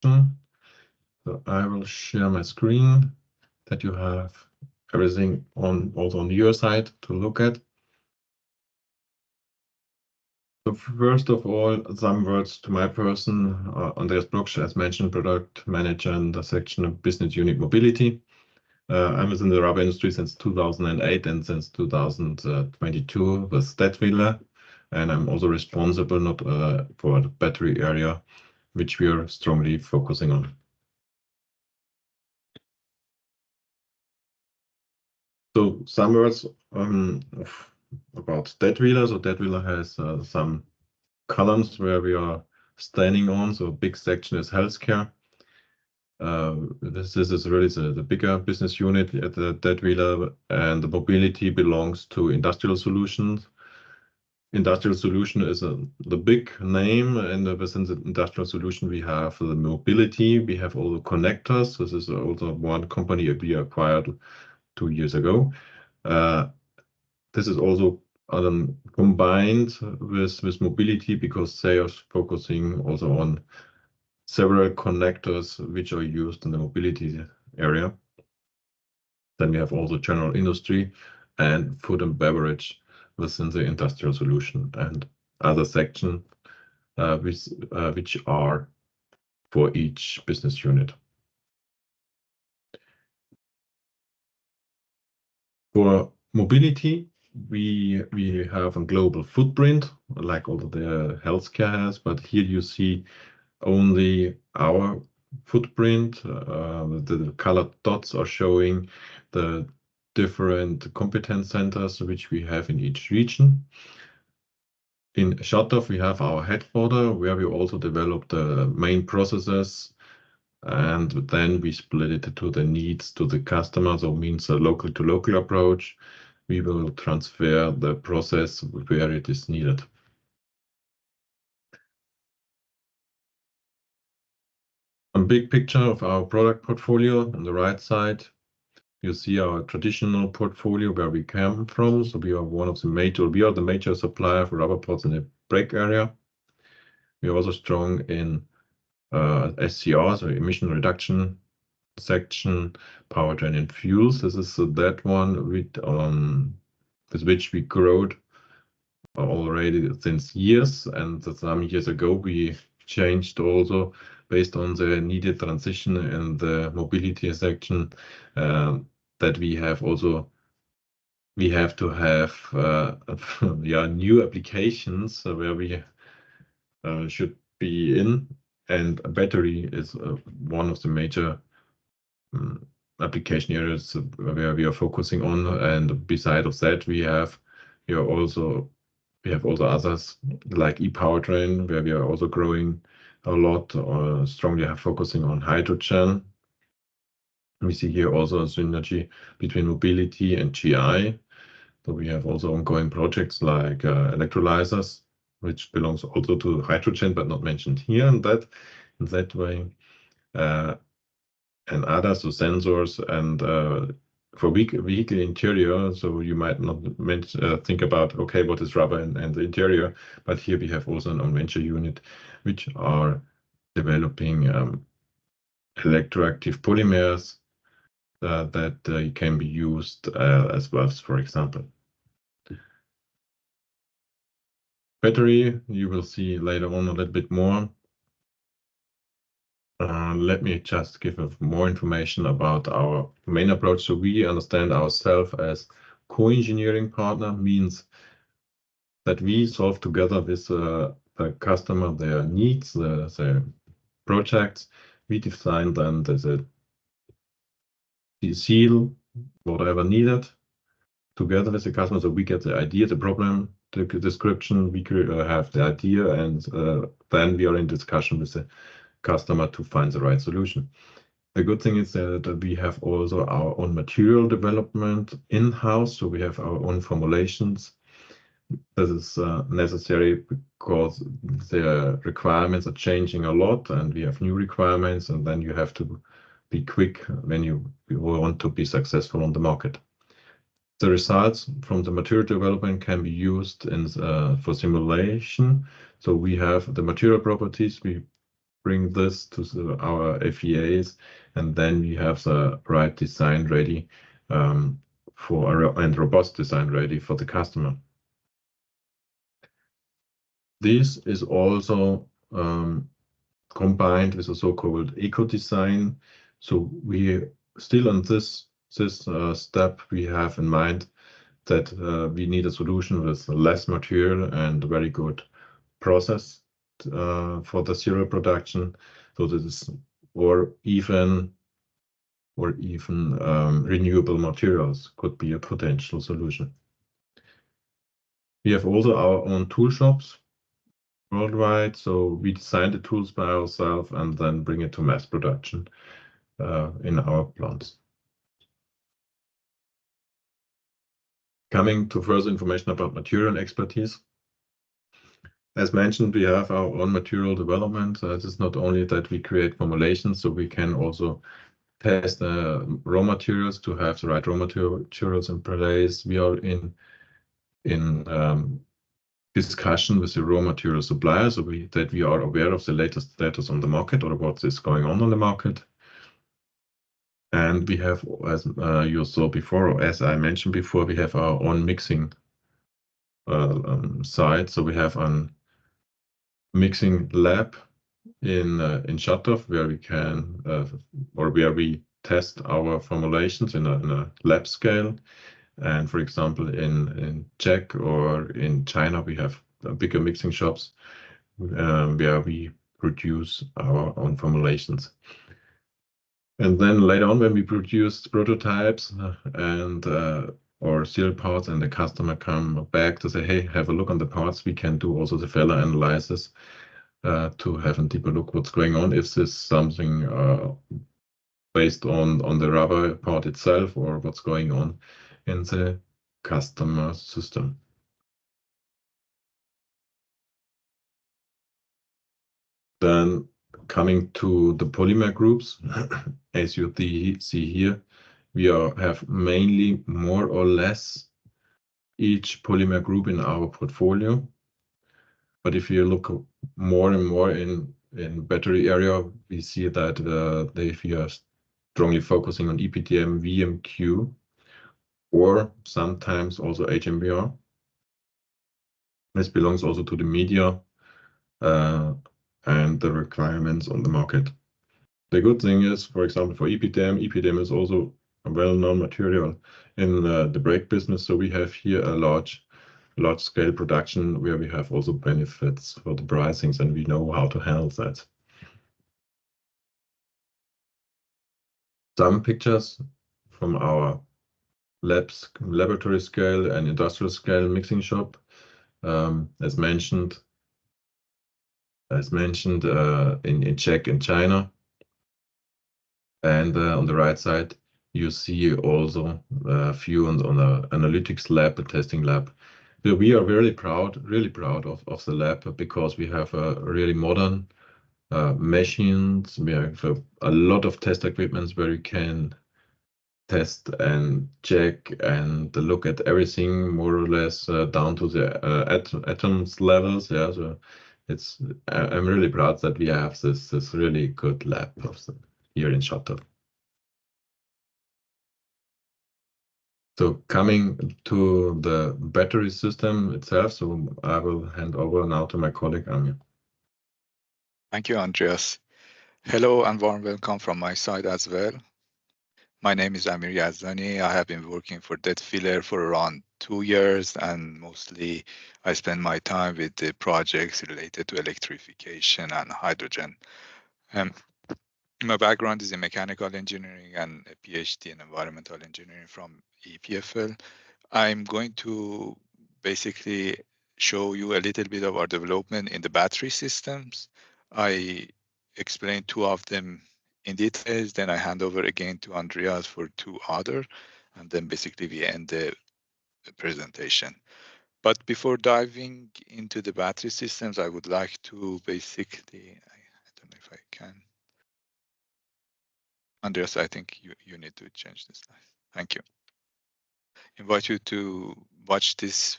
So I will share my screen that you have everything on also on your side to look at. So first of all, some words to my person, Andreas Blocksch, as mentioned, product manager in the section of business unit mobility. I'm in the rubber industry since 2008 and since 2022 with Datwyler. And I'm also responsible not for the battery area, which we are strongly focusing on. So some words about Datwyler. So Datwyler has some columns where we are standing on. So a big section is healthcare. This is really the bigger business unit at the Datwyler, and the mobility belongs to industrial solutions. Industrial solution is the big name, and within the industrial solution we have the mobility, we have all the connectors. This is also one company we acquired 2 years ago. This is also combined with mobility because they are focusing also on several connectors which are used in the mobility area. Then we have also general industry and food and beverage within the industrial solution, and other section which are for each business unit. For mobility, we have a global footprint like all the healthcare has, but here you see only our footprint. The colored dots are showing the different competence centers which we have in each region. In Schattdorf, we have our headquarters where we also develop the main processes, and then we split it to the needs to the customer. So it means a local to local approach. We will transfer the process where it is needed. A big picture of our product portfolio on the right side. You see our traditional portfolio where we come from. So we are the major supplier for rubber parts in the brake area. We are also strong in SCR, so emission reduction section, powertrain and fuels. This is that one with which we growed already since years, and some years ago we changed also based on the needed transition in the mobility section, that we have to have new applications where we should be in, and a battery is one of the major application areas where we are focusing on. And beside of that, we have also others like e-powertrain, where we are also growing a lot, strongly focusing on hydrogen. We see here also a synergy between mobility and GI. So we have also ongoing projects like electrolyzers, which belongs also to hydrogen, but not mentioned here in that way. And others, so sensors and for vehicle interior. So you might not think about, okay, what is rubber and the interior, but here we have also an on-venture unit which are developing electroactive polymers that can be used as valves, for example. Battery, you will see later on a little bit more. Let me just give more information about our main approach. So we understand ourselves as co-engineering partner, means that we solve together with the customer their needs, their projects. We define then the seal, whatever needed, together with the customer. So we get the idea, the problem, the description, we have the idea, and then we are in discussion with the customer to find the right solution. The good thing is that we have also our own material development in-house, so we have our own formulations. This is necessary because the requirements are changing a lot, and we have new requirements, and then you have to be quick when you want to be successful on the market. The results from the material development can be used for simulation. So we have the material properties. We bring this to our FEAs, and then we have the right design ready and robust design ready for the customer. This is also combined with a so-called eco-design. So we still on this step, we have in mind that we need a solution with less material and very good process for the serial production. So this is, or even renewable materials could be a potential solution. We have also our own tool shops worldwide. So we design the tools by ourselves and then bring it to mass production in our plants. Coming to further information about material expertise. As mentioned, we have our own material development. It is not only that we create formulations, so we can also test raw materials to have the right raw materials in place. We are in discussion with the raw material suppliers, so that we are aware of the latest status on the market or what is going on the market. And we have, as you saw before, or as I mentioned before, we have our own mixing site. So we have a mixing lab in Shatov where we can or where we test our formulations in a lab scale. And for example, in Czech or in China, we have bigger mixing shops where we produce our own formulations. And then later on, when we produce prototypes and or serial parts, and the customer come back to say, "Hey, have a look on the parts," we can do also the failure analysis to have a deeper look what's going on. If this is something based on the rubber part itself or what's going on in the customer system. Then coming to the polymer groups, as you see here, we have mainly more or less each polymer group in our portfolio. But if you look more and more in battery area, we see that we are strongly focusing on EPDM, VMQ, or sometimes also HMBR. This belongs also to the media and the requirements on the market. The good thing is, for example, for EPDM is also a well-known material in the brake business. So we have here a large-scale production where we have also benefits for the pricings, and we know how to handle that. Some pictures from our laboratory scale and industrial scale mixing shop. As mentioned in Czech and China. And on the right side, you see also a few on the analytics lab, a testing lab. We are really proud of the lab because we have really modern machines. We have a lot of test equipments where you can test and check and look at everything more or less down to the atoms levels. Yeah, so I'm really proud that we have this really good lab here in Shatov. So coming to the battery system itself, so I will hand over now to my colleague Amir. Thank you, Andreas. Hello and warm welcome from my side as well. My name is Amir Yazdani. I have been working for Datwyler for around 2 years, and mostly I spend my time with the projects related to electrification and hydrogen. My background is in mechanical engineering and a PhD in environmental engineering from EPFL. I'm going to basically show you a little bit of our development in the battery systems. I explained 2 of them in details, then I hand over again to Andreas for 2 other, and then basically we end the presentation. But before diving into the battery systems, I would like to basically, I don't know if I can. Andreas, I think you need to change this slide. Thank you. Invite you to watch this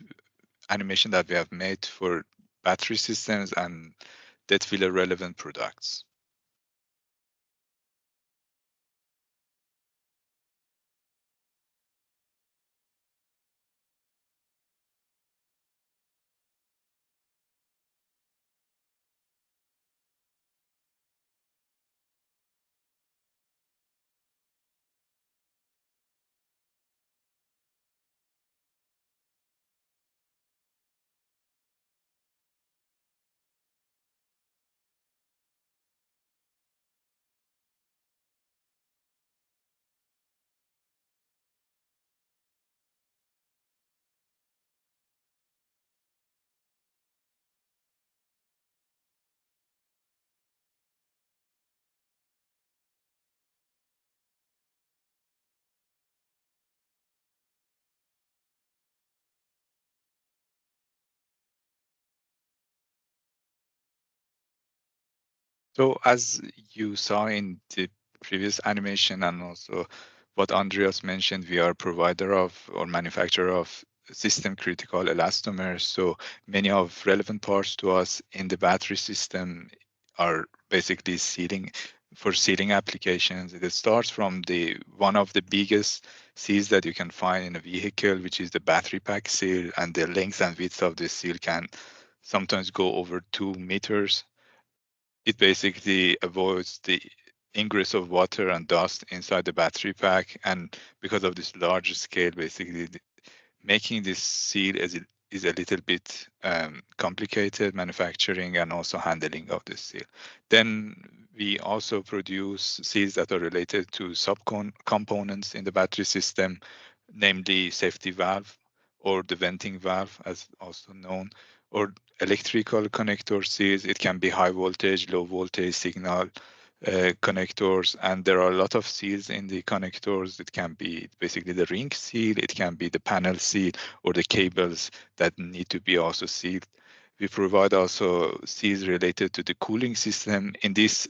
animation that we have made for battery systems and Datwyler relevant products. So as you saw in the previous animation and also what Andreas mentioned, we are provider of or manufacturer of system critical elastomers. So many of relevant parts to us in the battery system are basically sealing for sealing applications. It starts from the one of the biggest seals that you can find in a vehicle, which is the battery pack seal, and the length and width of the seal can sometimes go over 2 meters. It basically avoids the ingress of water and dust inside the battery pack. And because of this large scale, basically making this seal is a little bit complicated, manufacturing and also handling of this seal. Then we also produce seals that are related to subcomponents in the battery system, namely safety valve or the venting valve, as also known, or electrical connector seals. It can be high voltage, low voltage signal connectors, and there are a lot of seals in the connectors. It can be basically the ring seal, it can be the panel seal, or the cables that need to be also sealed. We provide also seals related to the cooling system. In this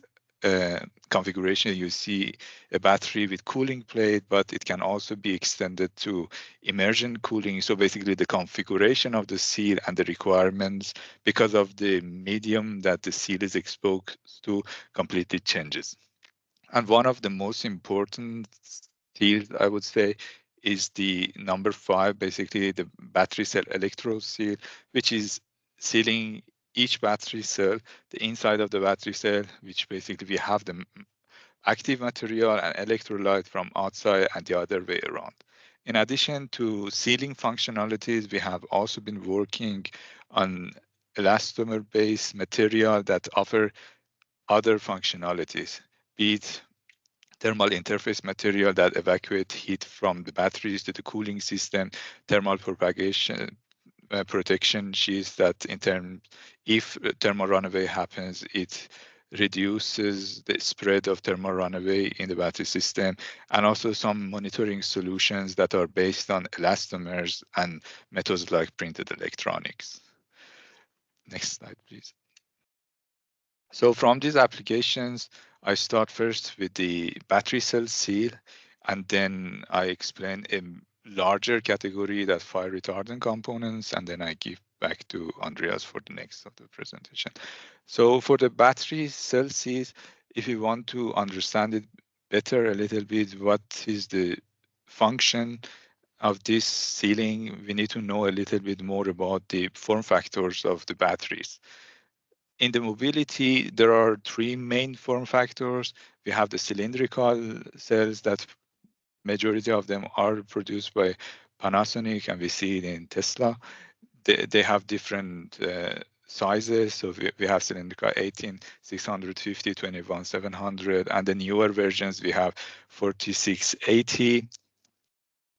configuration, you see a battery with cooling plate, but it can also be extended to immersion cooling. So basically the configuration of the seal and the requirements because of the medium that the seal is exposed to completely changes. And one of the most important seals, I would say, is the number 5, basically the battery cell electrode seal, which is sealing each battery cell, the inside of the battery cell, which basically we have the active material and electrolyte from outside and the other way around. In addition to sealing functionalities, we have also been working on elastomer-based material that offer other functionalities, be it thermal interface material that evacuate heat from the batteries to the cooling system, thermal propagation protection sheets that in terms, if thermal runaway happens, it reduces the spread of thermal runaway in the battery system, and also some monitoring solutions that are based on elastomers and methods like printed electronics. Next slide, please. So from these applications, I start first with the battery cell seal, and then I explain a larger category, that fire retardant components, and then I give back to Andreas for the next of the presentation. So for the battery cell seals, if you want to understand it better a little bit, what is the function of this sealing, we need to know a little bit more about the form factors of the batteries. In the mobility, there are 3 main form factors. We have the cylindrical cells that majority of them are produced by Panasonic, and we see it in Tesla. They have different sizes. So we have cylindrical 18, 650, 21, 700, and the newer versions we have 4680.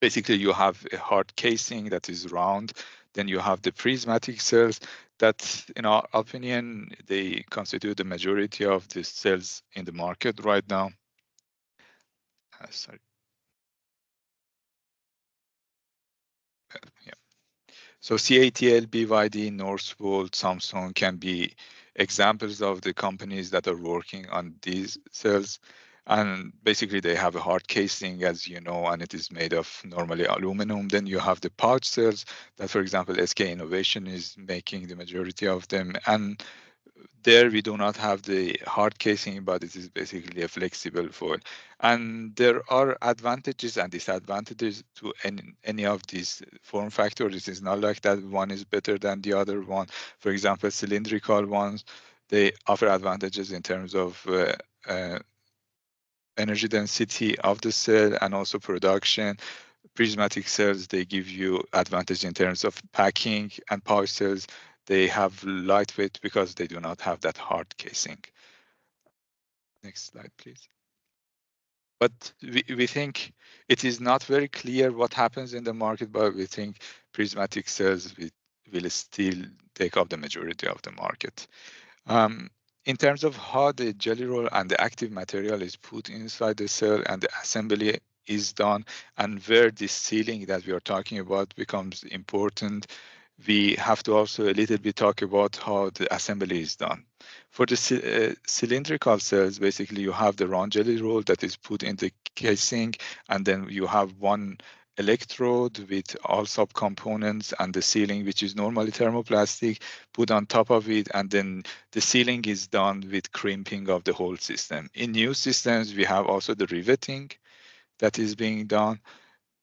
Basically, you have a hard casing that is round. Then you have the prismatic cells that, in our opinion, they constitute the majority of the cells in the market right now. Sorry. Yeah. So CATL, BYD, Northvolt, Samsung can be examples of the companies that are working on these cells. And basically they have a hard casing, as you know, and it is made of normally aluminum. Then you have the pouch cells that, for example, SK Innovation is making the majority of them. And there we do not have the hard casing, but it is basically a flexible foil. And there are advantages and disadvantages to any of these form factors. It is not like that one is better than the other one. For example, cylindrical ones, they offer advantages in terms of energy density of the cell and also production. Prismatic cells, they give you advantage in terms of packing, and pouch cells, they have lightweight because they do not have that hard casing. Next slide, please. But we think it is not very clear what happens in the market, but we think prismatic cells will still take up the majority of the market. In terms of how the jelly roll and the active material is put inside the cell and the assembly is done, and where this sealing that we are talking about becomes important, we have to also a little bit talk about how the assembly is done. For the cylindrical cells, basically you have the round jelly roll that is put in the casing, and then you have one electrode with all subcomponents and the sealing, which is normally thermoplastic, put on top of it, and then the sealing is done with crimping of the whole system. In new systems, we have also the riveting that is being done.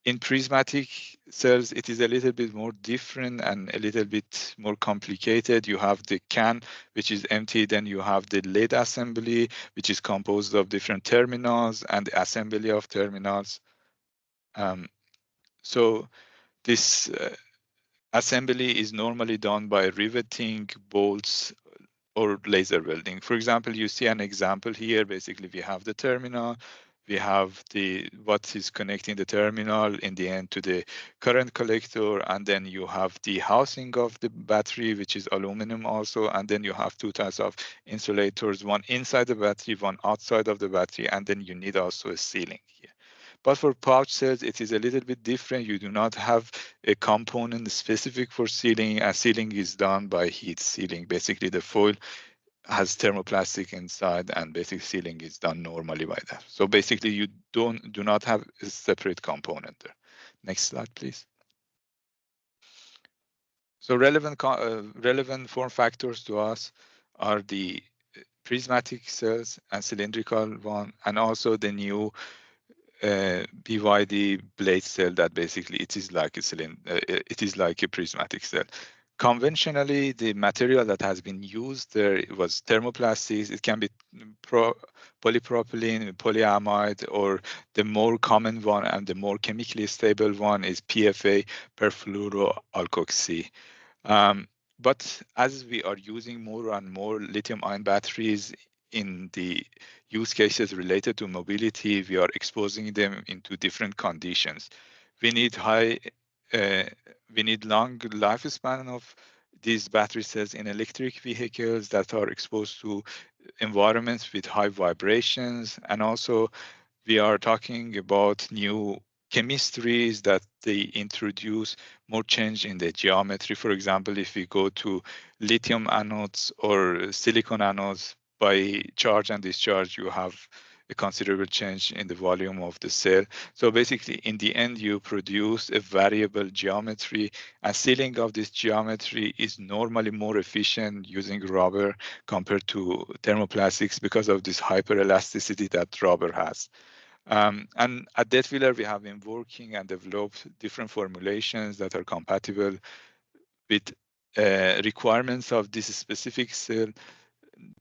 In prismatic cells, it is a little bit more different and a little bit more complicated. You have the can, which is empty. Then you have the lid assembly, which is composed of different terminals and the assembly of terminals. So this assembly is normally done by riveting bolts or laser welding. For example, you see an example here. Basically, we have the terminal, we have the what is connecting the terminal in the end to the current collector, and then you have the housing of the battery, which is aluminum also, and then you have two types of insulators, one inside the battery, one outside of the battery, and then you need also a sealing here. But for pouch cells, it is a little bit different. You do not have a component specific for sealing. A sealing is done by heat sealing. Basically, the foil has thermoplastic inside, and basic sealing is done normally by that. So basically, you do not have a separate component there. Next slide, please. So relevant form factors to us are the prismatic cells and cylindrical one, and also the new BYD blade cell that basically it is like a it is like a prismatic cell. Conventionally, the material that has been used there was thermoplastics. It can be polypropylene, polyamide, or the more common one and the more chemically stable one is PFA, perfluoroalkoxy. But as we are using more and more lithium-ion batteries in the use cases related to mobility, we are exposing them into different conditions. We need we need long lifespan of these battery cells in electric vehicles that are exposed to environments with high vibrations, and also we are talking about new chemistries that they introduce more change in the geometry. For example, if we go to lithium anodes or silicon anodes, by charge and discharge, you have a considerable change in the volume of the cell. So basically, in the end, you produce a variable geometry, and sealing of this geometry is normally more efficient using rubber compared to thermoplastics because of this hyperelasticity that rubber has. And at Datwyler, we have been working and developed different formulations that are compatible with requirements of this specific cell.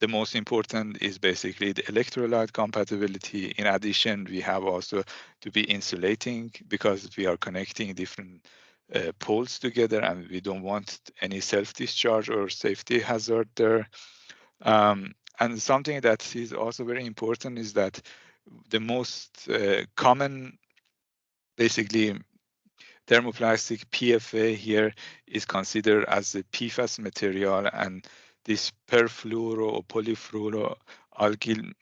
The most important is basically the electrolyte compatibility. In addition, we have also to be insulating because we are connecting different poles together, and we don't want any self-discharge or safety hazard there. And something that is also very important is that the most common, basically, thermoplastic PFA here is considered as a PFAS material, and these perfluoro or polyfluoroalkyl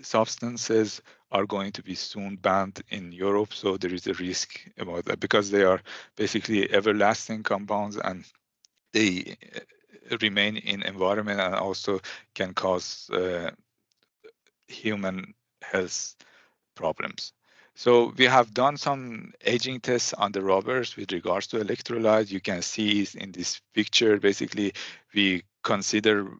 substances are going to be soon banned in Europe. So there is a risk about that because they are basically everlasting compounds, and they remain in environment and also can cause human health problems. So we have done some aging tests on the rubbers with regards to electrolyte. You can see in this picture, basically, we consider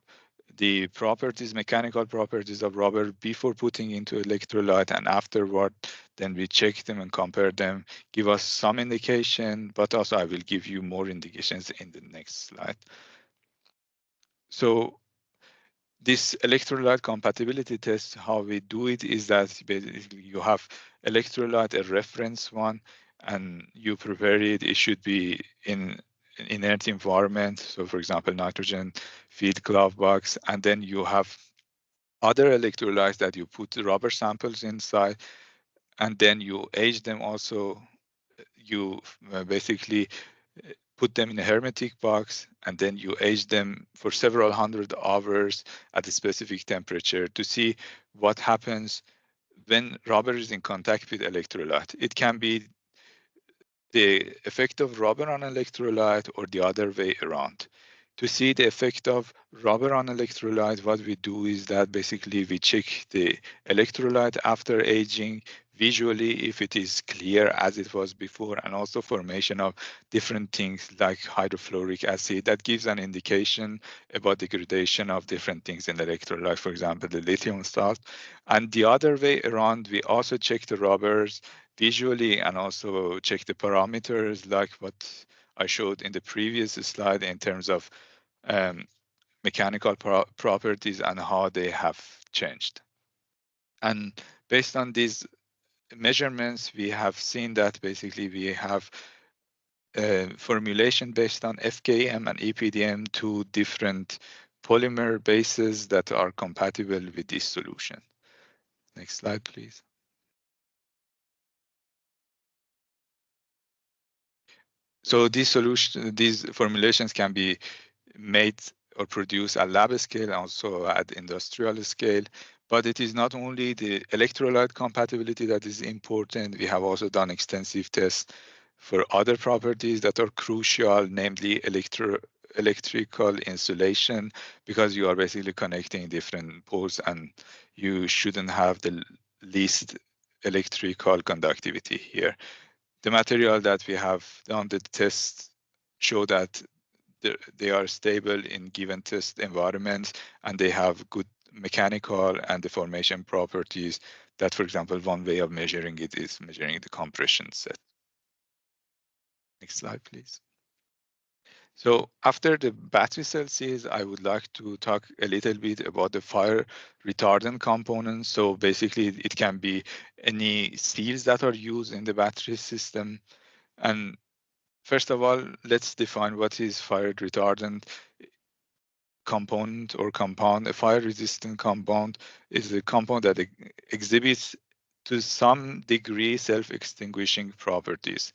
the properties, mechanical properties of rubber before putting into electrolyte, and afterward, then we check them and compare them, give us some indication, but also I will give you more indications in the next slide. So this electrolyte compatibility test, how we do it is that basically you have electrolyte, a reference one, and you prepare it. It should be in an inert environment. So for example, nitrogen feed glove box, and then you have other electrolytes that you put the rubber samples inside, and then you age them also. You basically put them in a hermetic box, and then you age them for several hundred hours at a specific temperature to see what happens when rubber is in contact with electrolyte. It can be the effect of rubber on electrolyte or the other way around. To see the effect of rubber on electrolyte, what we do is that basically we check the electrolyte after aging visually if it is clear as it was before, and also formation of different things like hydrofluoric acid that gives an indication about degradation of different things in the electrolyte, for example, the lithium salt. And the other way around, we also check the rubbers visually and also check the parameters like what I showed in the previous slide in terms of mechanical properties and how they have changed. And based on these measurements, we have seen that basically we have formulation based on FKM and EPDM, two different polymer bases that are compatible with this solution. Next slide, please. So these formulations can be made or produced at lab scale, also at industrial scale. But it is not only the electrolyte compatibility that is important. We have also done extensive tests for other properties that are crucial, namely electrical insulation, because you are basically connecting different poles and you shouldn't have the least electrical conductivity here. The material that we have done the tests show that they are stable in given test environments, and they have good mechanical and deformation properties that, for example, one way of measuring it is measuring the compression set. Next slide, please. So after the battery cell seals, I would like to talk a little bit about the fire retardant components. So basically, it can be any seals that are used in the battery system. And first of all, let's define what is fire retardant component or compound. A fire-resistant compound is a compound that exhibits to some degree self-extinguishing properties.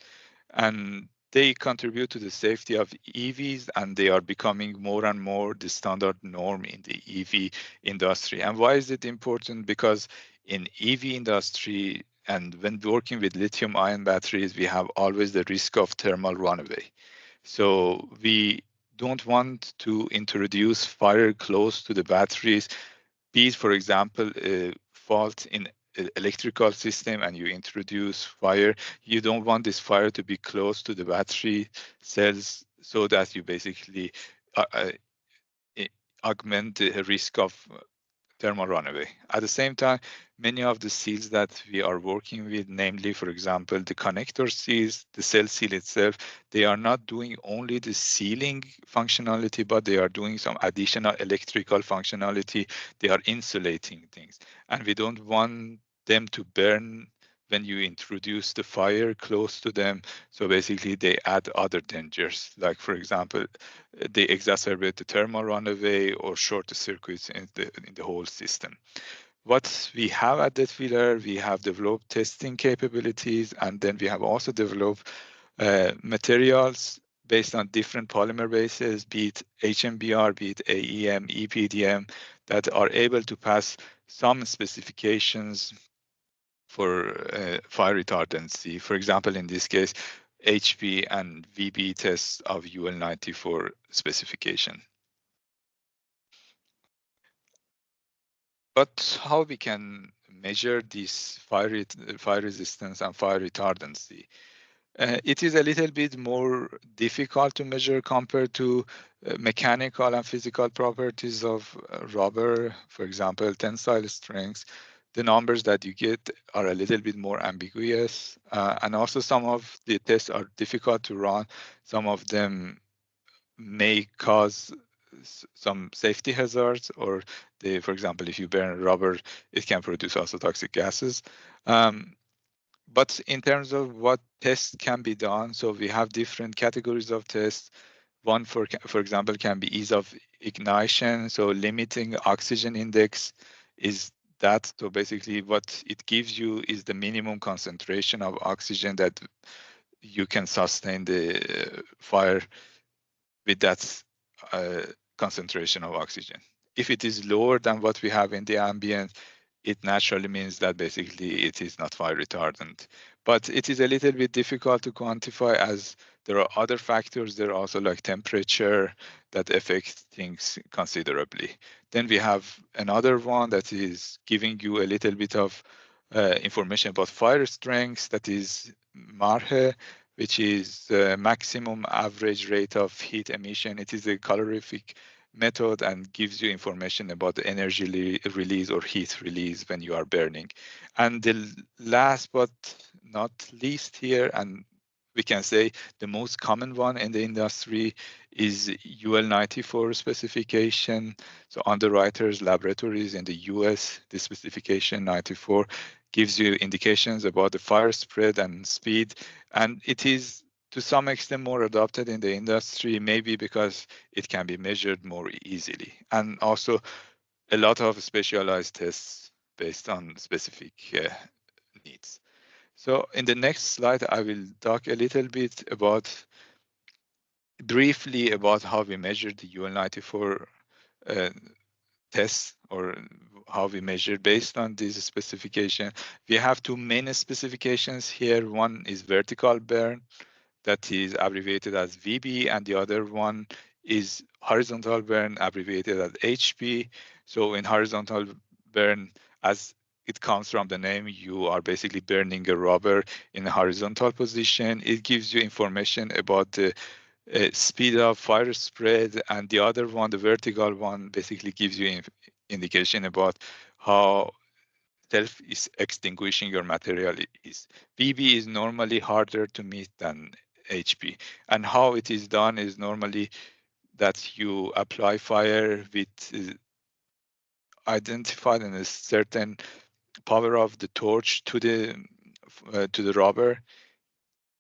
And they contribute to the safety of EVs, and they are becoming more and more the standard norm in the EV industry. And why is it important? Because in EV industry, and when working with lithium-ion batteries, we have always the risk of thermal runaway. So we don't want to introduce fire close to the batteries. Be it, for example, a fault in electrical system and you introduce fire, you don't want this fire to be close to the battery cells so that you basically augment the risk of thermal runaway. At the same time, many of the seals that we are working with, namely, for example, the connector seals, the cell seal itself, they are not doing only the sealing functionality, but they are doing some additional electrical functionality. They are insulating things. And we don't want them to burn when you introduce the fire close to them. So basically, they add other dangers, like, for example, they exacerbate the thermal runaway or short circuits in the whole system. What we have at Datwyler, we have developed testing capabilities, and then we have also developed materials based on different polymer bases, be it HMBR, be it AEM, EPDM, that are able to pass some specifications for fire retardancy. For example, in this case, HP and VB tests of UL94 specification. But how we can measure this fire resistance and fire retardancy? It is a little bit more difficult to measure compared to mechanical and physical properties of rubber, for example, tensile strengths. The numbers that you get are a little bit more ambiguous, and also some of the tests are difficult to run. Some of them may cause some safety hazards, or for example, if you burn rubber, it can produce also toxic gases. But in terms of what tests can be done, so we have different categories of tests. One, for example, can be ease of ignition. So limiting oxygen index is that. So basically what it gives you is the minimum concentration of oxygen that you can sustain the fire with that concentration of oxygen. If it is lower than what we have in the ambient, it naturally means that basically it is not fire retardant. But it is a little bit difficult to quantify as there are other factors. There are also like temperature that affect things considerably. Then we have another one that is giving you a little bit of information about fire strength, that is MARHE, which is maximum average rate of heat emission. It is a calorific method and gives you information about the energy release or heat release when you are burning. And the last but not least here, and we can say the most common one in the industry, is UL94 specification. So underwriters laboratories in the US, the specification 94 gives you indications about the fire spread and speed, and it is to some extent more adopted in the industry, maybe because it can be measured more easily. And also a lot of specialized tests based on specific needs. So in the next slide, I will talk a little bit briefly about how we measure the UL94 tests, or how we measure based on this specification. We have two main specifications here. One is vertical burn, that is abbreviated as VB, and the other one is horizontal burn, abbreviated as HP. So in horizontal burn, as it comes from the name, you are basically burning a rubber in a horizontal position. It gives you information about the speed of fire spread, and the other one, the vertical one, basically gives you indication about how self is extinguishing your material is. BB is normally harder to meet than HP. And how it is done is normally that you apply fire with identified in a certain power of the torch to the rubber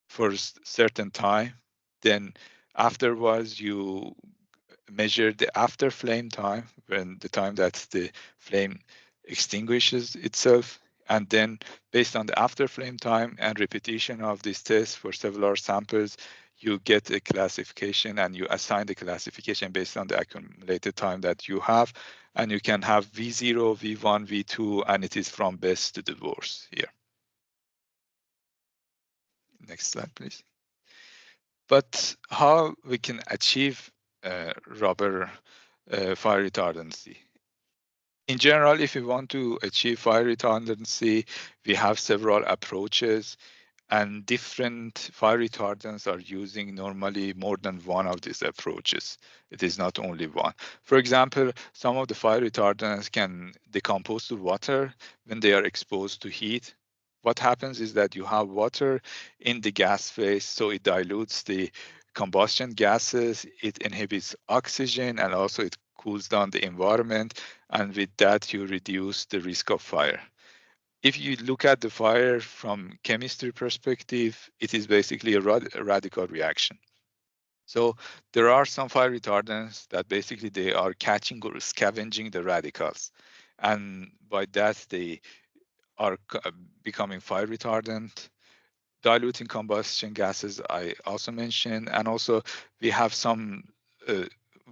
for a certain time. Then afterwards, you measure the after flame time, when the time that the flame extinguishes itself. And then based on the after flame time and repetition of this test for several samples, you get a classification, and you assign the classification based on the accumulated time that you have. And you can have V0, V1, V2, and it is from best to the worst here. Next slide, please. But how we can achieve rubber fire retardancy? In general, if we want to achieve fire retardancy, we have several approaches, and different fire retardants are using normally more than one of these approaches. It is not only one. For example, some of the fire retardants can decompose to water when they are exposed to heat. What happens is that you have water in the gas phase, so it dilutes the combustion gases, it inhibits oxygen, and also it cools down the environment, and with that you reduce the risk of fire. If you look at the fire from chemistry perspective, it is basically a radical reaction. So there are some fire retardants that basically they are catching or scavenging the radicals, and by that they are becoming fire retardant. Diluting combustion gases I also mentioned, and also we have some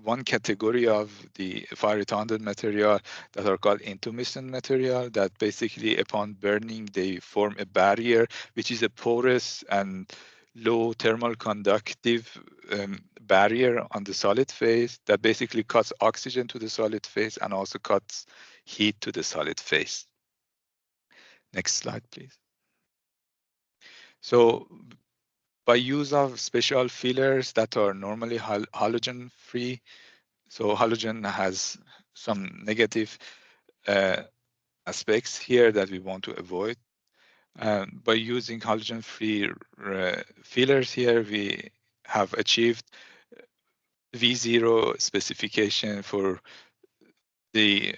one category of the fire retardant material that are called intumescent material, that basically upon burning they form a barrier, which is a porous and low thermal conductive barrier on the solid phase that basically cuts oxygen to the solid phase and also cuts heat to the solid phase. Next slide, please. So by use of special fillers that are normally halogen free, so halogen has some negative aspects here that we want to avoid. By using halogen free fillers here, we have achieved V0 specification for the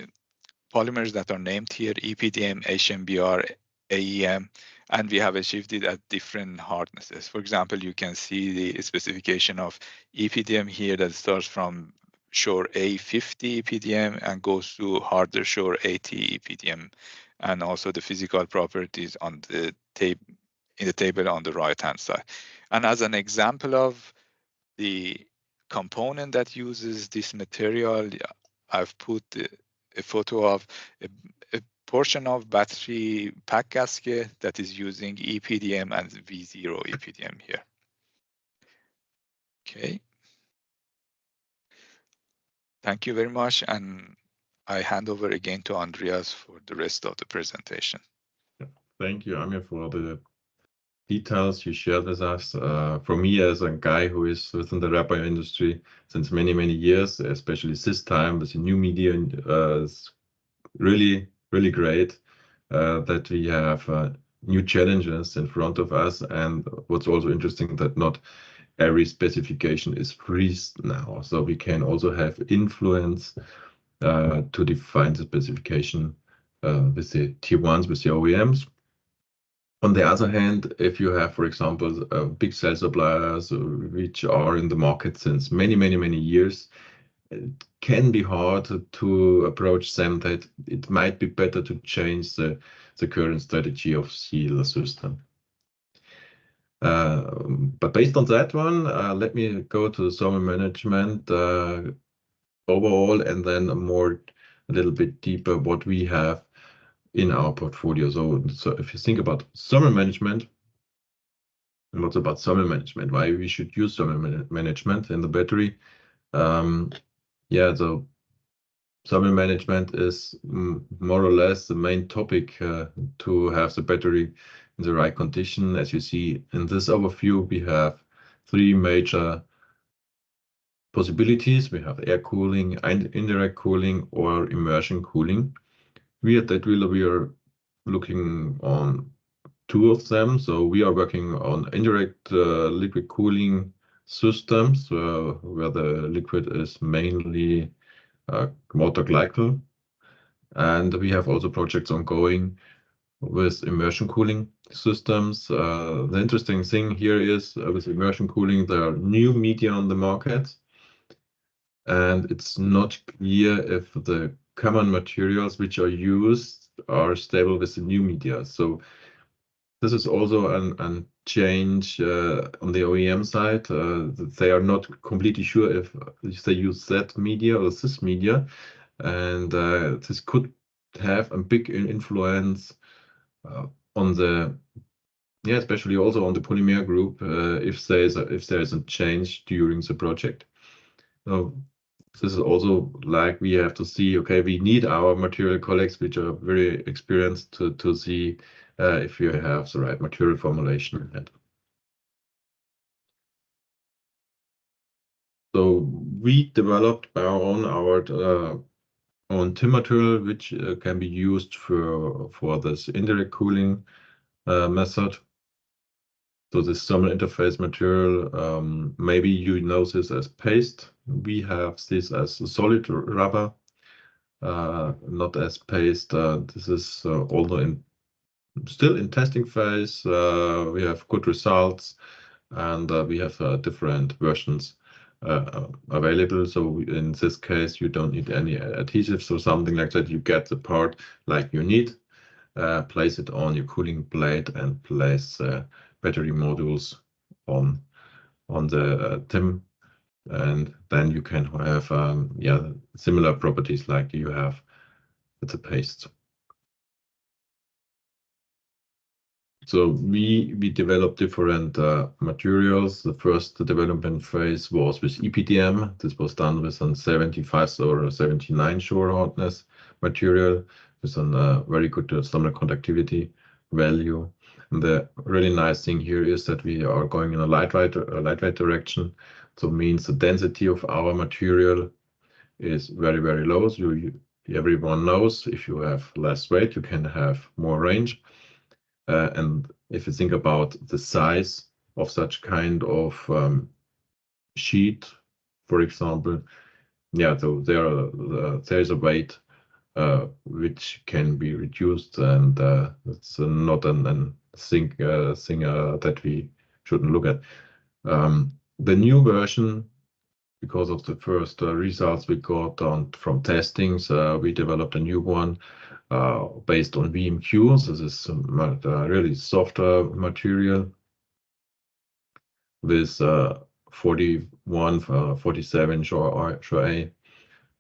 polymers that are named here, EPDM, HMBR, AEM, and we have achieved it at different hardnesses. For example, you can see the specification of EPDM here that starts from Shore A50 EPDM and goes to harder Shore 80 EPDM, and also the physical properties on the in the table on the right-hand side. And as an example of the component that uses this material, I've put a photo of a portion of battery pack gasket that is using EPDM and V0 EPDM here. Okay. Thank you very much. And I hand over again to Andreas for the rest of the presentation. Thank you, Amir, for the details you shared with us. For me, as a guy who is within the rubber industry since many, many years, especially this time with the new media, it's really, really great that we have new challenges in front of us. And what's also interesting that not every specification is freezed now. So we can also have influence to define the specification with the tier ones, with the OEMs. On the other hand, if you have, for example, big cell suppliers which are in the market since many, many, many years, it can be hard to approach them that it might be better to change the current strategy of seal system. But based on that one, let me go to the thermal management overall, and then a little bit deeper what we have in our portfolio. So if you think about thermal management, and what's about thermal management, why we should use thermal management in the battery. So thermal management is more or less the main topic to have the battery in the right condition. As you see in this overview, we have three major possibilities. We have air cooling, indirect cooling, or immersion cooling. We at Datwyler, we are looking on two of them. So we are working on indirect liquid cooling systems where the liquid is mainly water glycol. And we have also projects ongoing with immersion cooling systems. The interesting thing here is with immersion cooling, there are new media on the market. And it's not clear if the common materials which are used are stable with the new media. So this is also a change on the OEM side. They are not completely sure if they use that media or this media. And this could have a big influence on the, especially also on the polymer group if there is a change during the project. So this is also like we have to see, okay, we need our material colleagues which are very experienced to see if you have the right material formulation in it. So we developed our own TIM material, which can be used for this indirect cooling method. So this thermal interface material, maybe you know this as paste. We have this as a solid rubber, not as paste. This is although still in testing phase. We have good results, and we have different versions available. So in this case, you don't need any adhesives or something like that. You get the part like you need, place it on your cooling plate, and place battery modules on the TIM, and then you can have similar properties like you have with the paste. So we developed different materials. The first development phase was with EPDM. This was done with a 75 or 79 shore hardness material with a very good thermal conductivity value. And the really nice thing here is that we are going in a lightweight direction. So it means the density of our material is very, very low. So everyone knows if you have less weight, you can have more range. And if you think about the size of such kind of sheet, for example, so there is a weight which can be reduced, and it's not a thing that we shouldn't look at. The new version, because of the first results we got from testings, we developed a new one based on VMQ. So this is a really softer material with 41, 47 shore A.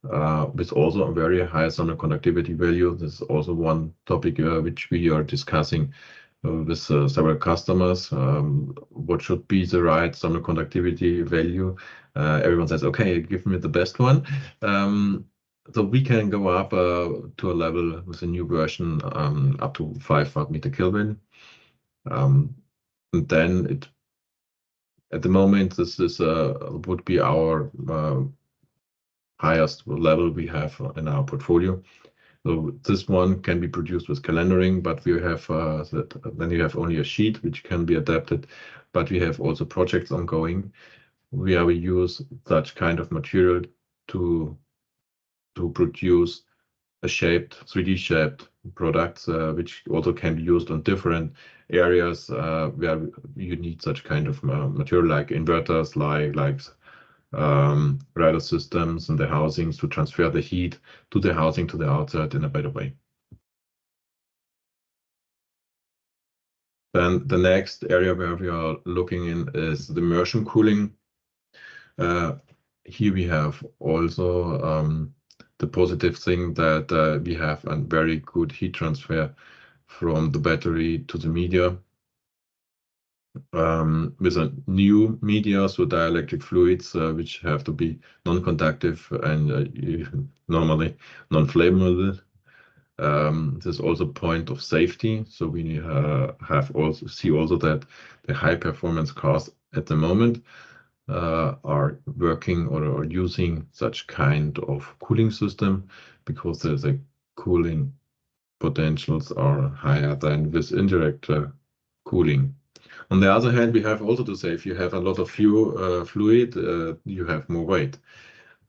with also a very high thermal conductivity value. This is also one topic which we are discussing with several customers. What should be the right thermal conductivity value? Everyone says, okay, give me the best one. So we can go up to a level with a new version up to 5 watt-meter Kelvin. And then at the moment, this is would be our highest level we have in our portfolio. So this one can be produced with calendaring, but we have then you have only a sheet which can be adapted. But we have also projects ongoing where we use such kind of material to produce a 3D shaped products, which also can be used on different areas where you need such kind of material, like inverters, like radar systems and the housings, to transfer the heat to the housing, to the outside in a better way. Then the next area where we are looking in is the immersion cooling. Here we have also the positive thing that we have a very good heat transfer from the battery to the media with a new media, so dielectric fluids, which have to be non-conductive and normally non-flammable. There's also a point of safety, so we have also that the high performance cars at the moment are working or using such kind of cooling system, because the cooling potentials are higher than with indirect cooling. On the other hand, we have also to say, if you have a lot of fluid, you have more weight.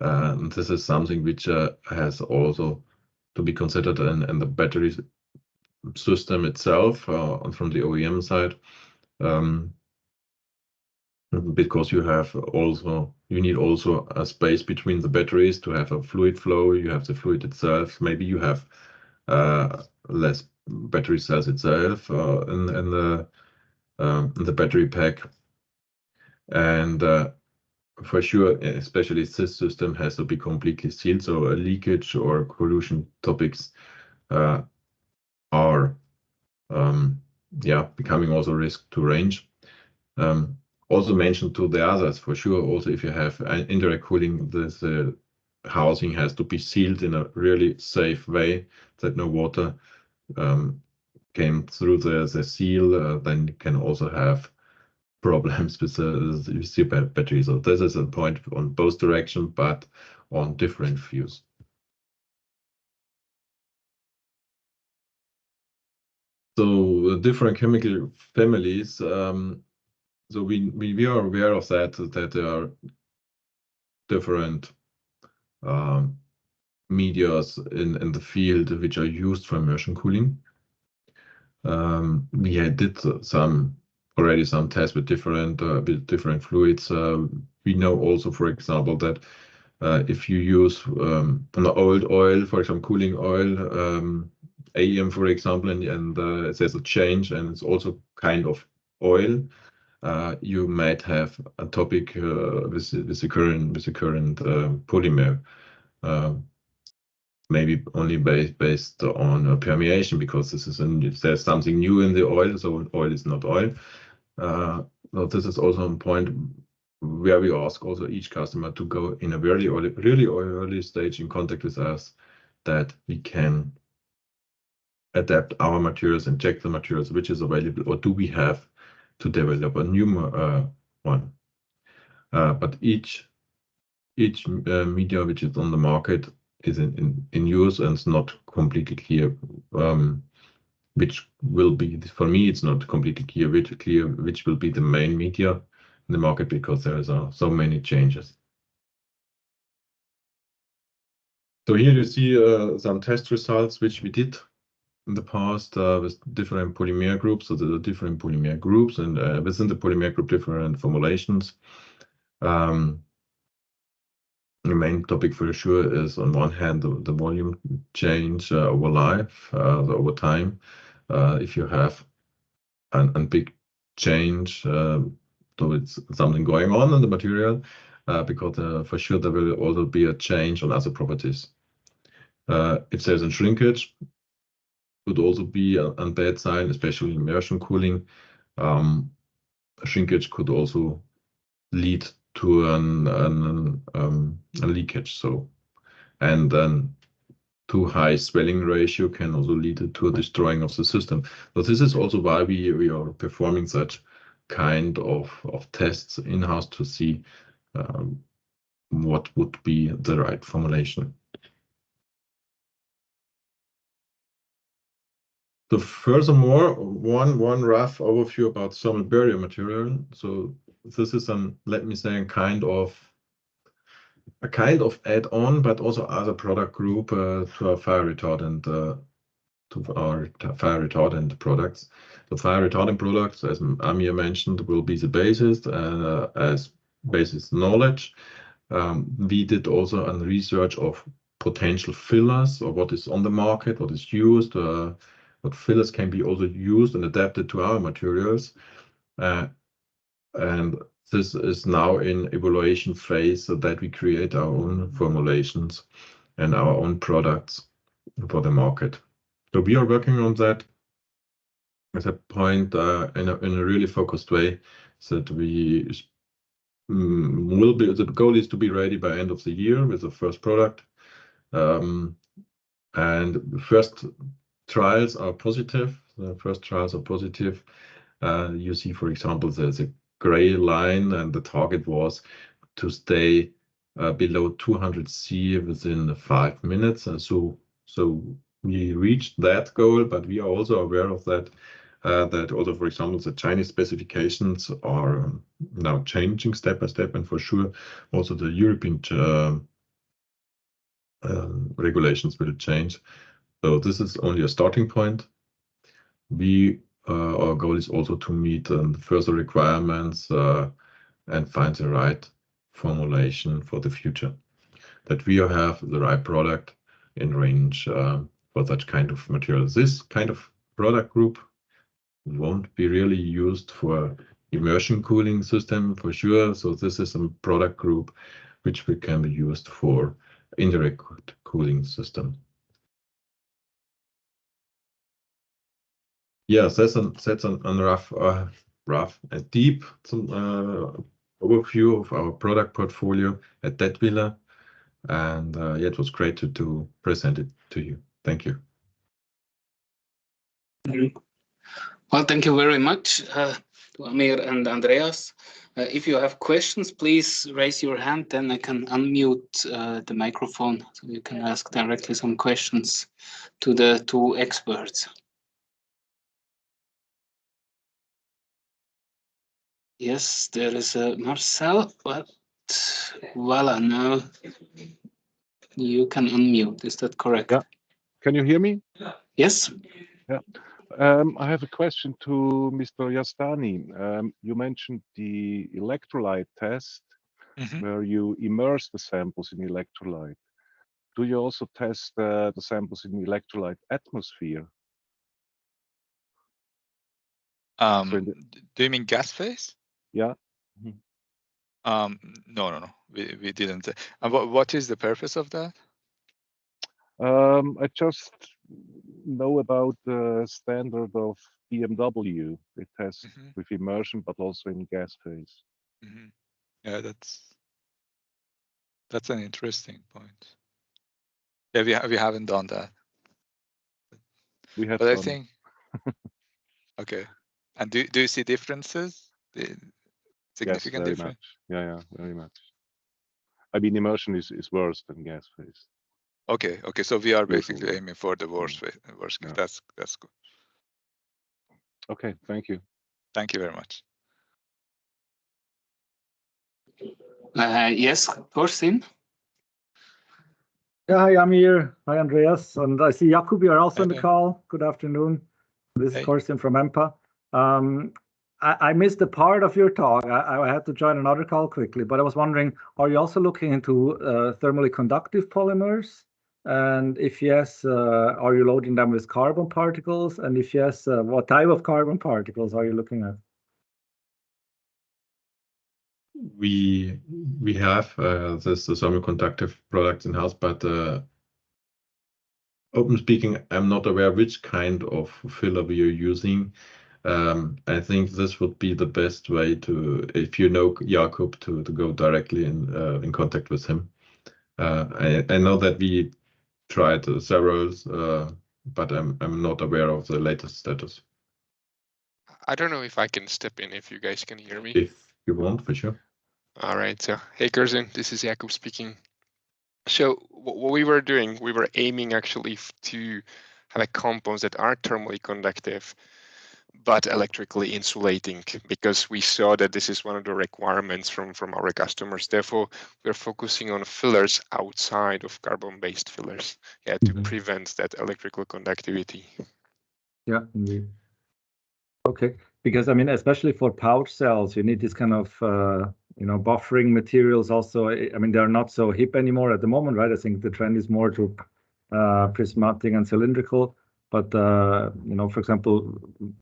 This is something which has also to be considered in the battery system itself from the OEM side, because you need also a space between the batteries to have a fluid flow. You have the fluid itself. Maybe you have less battery cells itself in the battery pack, and for sure, especially this system has to be completely sealed, so a leakage or corrosion topics are becoming also risk to range. Also mentioned to the others, for sure, also if you have indirect cooling, this housing has to be sealed in a really safe way, that no water came through the seal. Then you can also have problems with the battery. So this is a point on both directions, but on different views. So different chemical families. So we are aware of that there are different medias in the field which are used for immersion cooling. We did already some tests with different fluids. We know also, for example, that if you use an old oil, for example, cooling oil, AEM, for example, and there's a change and it's also kind of oil, you might have a topic with the current polymer. Maybe only based on permeation, because if there's something new in the oil, so oil is not oil. So this is also a point where we ask also each customer to go in a really early stage in contact with us, that we can adapt our materials and check the materials which is available, or do we have to develop a new one. But each media which is on the market is in use, and it's not completely clear which will be, for me it's not completely clear which will be the main media in the market, because there are so many changes. So here you see some test results which we did in the past with different polymer groups. So there are different polymer groups, and within the polymer group different formulations. The main topic for sure is, on one hand, the volume change over life, over time. If you have a big change, so it's something going on in the material. because for sure there will also be a change on other properties. If there's a shrinkage, could also be a bad sign, especially immersion cooling. Shrinkage could also lead to a leakage. So, and then too high swelling ratio can also lead to a destroying of the system. So this is also why we are performing such kind of tests in-house to see what would be the right formulation. So furthermore, one rough overview about thermal barrier material. So this is let me say, a kind of add-on, but also other product group to our fire retardant products. The fire retardant products, as Amir mentioned, will be the basis as basis knowledge. We did also a research of potential fillers, or what is on the market, what is used, what fillers can be also used and adapted to our materials. And this is now in evaluation phase, so that we create our own formulations and our own products for the market. So we are working on that as a point in a really focused way, so that we will be. The goal is to be ready by end of the year with the first product, and the first trials are positive. The first trials are positive. You see, for example, there's a gray line, and the target was to stay below 200 C within 5 minutes. And so we reached that goal, but we are also aware of that. That also, for example, the Chinese specifications are now changing step by step, and for sure also the European regulations will change. So this is only a starting point. Our goal is also to meet further requirements and find the right formulation for the future, that we have the right product in range for such kind of materials. This kind of product group won't be really used for immersion cooling system for sure. So this is a product group which can be used for indirect cooling system. Yes, that's a rough and deep overview of our product portfolio at Datwyler, and yeah, it was great to present it to you. Thank you. Well, thank you very much to Amir and Andreas. If you have questions, please raise your hand, then I can unmute the microphone so you can ask directly some questions to the two experts. Yes, there is a Marcel, but voila, now you can unmute. Is that correct? Yeah. Can you hear me? Yes. Yeah. I have a question to Mr. Yastani. You mentioned the electrolyte test, where you immerse the samples in electrolyte. Do you also test the samples in electrolyte atmosphere? Do you mean gas phase? Yeah. No. We didn't. And what is the purpose of that? I just know about the standard of BMW. They test with immersion, but also in gas phase. Yeah, that's an interesting point. Yeah, we haven't done that. We have, but I think. Okay, and do you see differences? Significant yes, very difference? much. Yeah, very much. I mean, immersion is worse than gas phase. Okay. So we are basically aiming for the worst phase. Yeah. That's good. Okay, thank you. Thank you very much. Yes, Thorsten. Yeah, hi, Amir. Hi, Andreas. And I see Jakub, you are also on the call. Good afternoon. This is Thorsten from EMPA. I missed a part of your talk. I had to join another call quickly, but I was wondering, are you also looking into thermally conductive polymers? And if yes, are you loading them with carbon particles? And if yes, what type of carbon particles are you looking at? we have this thermoconductive products in house, but open speaking, I'm not aware which kind of filler we are using. I think this would be the best way to, if you know Jakob, to go directly in contact with him. I know that we tried several, but I'm not aware of the latest status. I don't know if I can step in if you guys can hear me. If you want, for sure. All right. So, hey, Gerson, this is Jakob speaking. So what we were doing, we were aiming actually to have a compounds that are thermally conductive, but electrically insulating, because we saw that this is one of the requirements from our customers. Therefore, we're focusing on fillers outside of carbon-based fillers, to prevent that electrical conductivity. Yeah, indeed. Okay, because I mean, especially for pouch cells, you need this kind of buffering materials. Also, I mean, they're not so hip anymore at the moment, right? I think the trend is more to prismatic and cylindrical. But for example,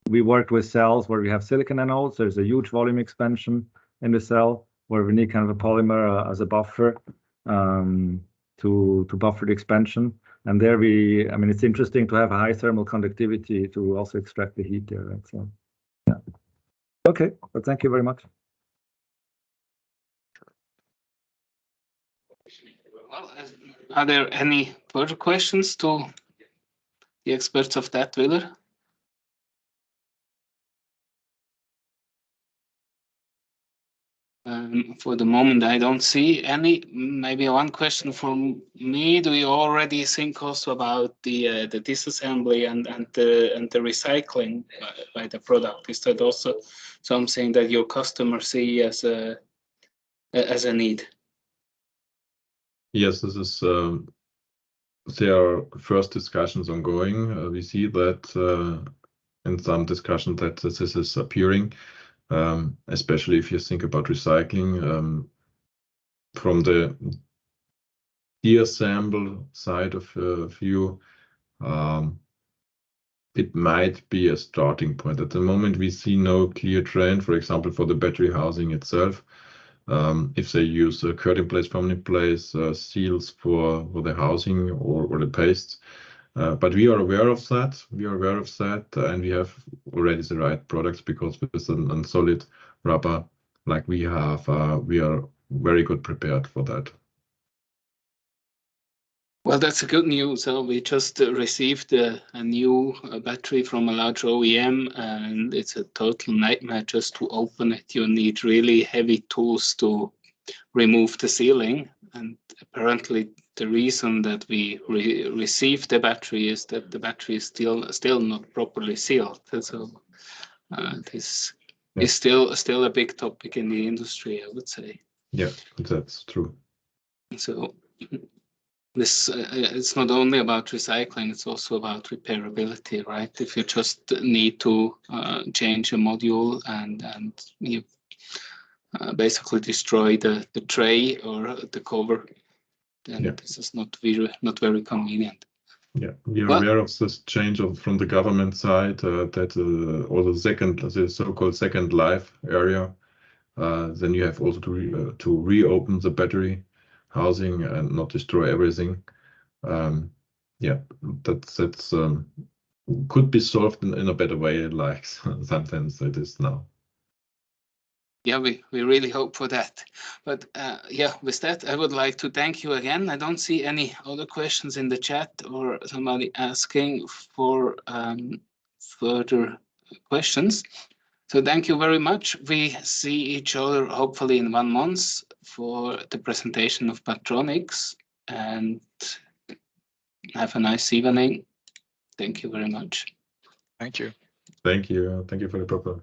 we worked with cells where we have silicon anodes. There's a huge volume expansion in the cell where we need kind of a polymer as a buffer to buffer the expansion. And there I mean, it's interesting to have a high thermal conductivity to also extract the heat there, right? So, yeah. Okay, well, thank you very much. Well, are there any further questions to the experts of Datwyler? For the moment, I don't see any. Maybe one question from me. Do you already think also about the disassembly and the recycling by the product? Is that also something that your customers see as a need? Yes, this is. There are first discussions ongoing. We see that in some discussion that this is appearing. Especially if you think about recycling from the deassemble side of view, it might be a starting point. At the moment, we see no clear trend, for example, for the battery housing itself. If they use cut in place, form in place, seals for the housing or the pastes. But we are aware of that. And we have already the right products, because with a solid rubber like we have, we are very good prepared for that. Well, that's a good news. So we just received a new battery from a large OEM, and it's a total nightmare just to open it. You need really heavy tools to remove the sealing. And apparently the reason that we received the battery is that the battery is still not properly sealed. So this is still a big topic in the industry, I would say. Yeah, that's true. So this it's not only about recycling, it's also about repairability, right? If you just need to change a module and you basically destroy the tray or the cover, then this is not very convenient. Yeah, we are aware of this change from the government side that or the so-called second life area. Then you have also to reopen the battery housing and not destroy everything. That's could be solved in a better way, like sometimes it is now. Yeah, we really hope for that. But with that, I would like to thank you again. I don't see any other questions in the chat or somebody asking for further questions. So thank you very much. We see each other hopefully in 1 month for the presentation of Patronics, and have a nice evening. Thank you very much. Thank you. Thank you for the proper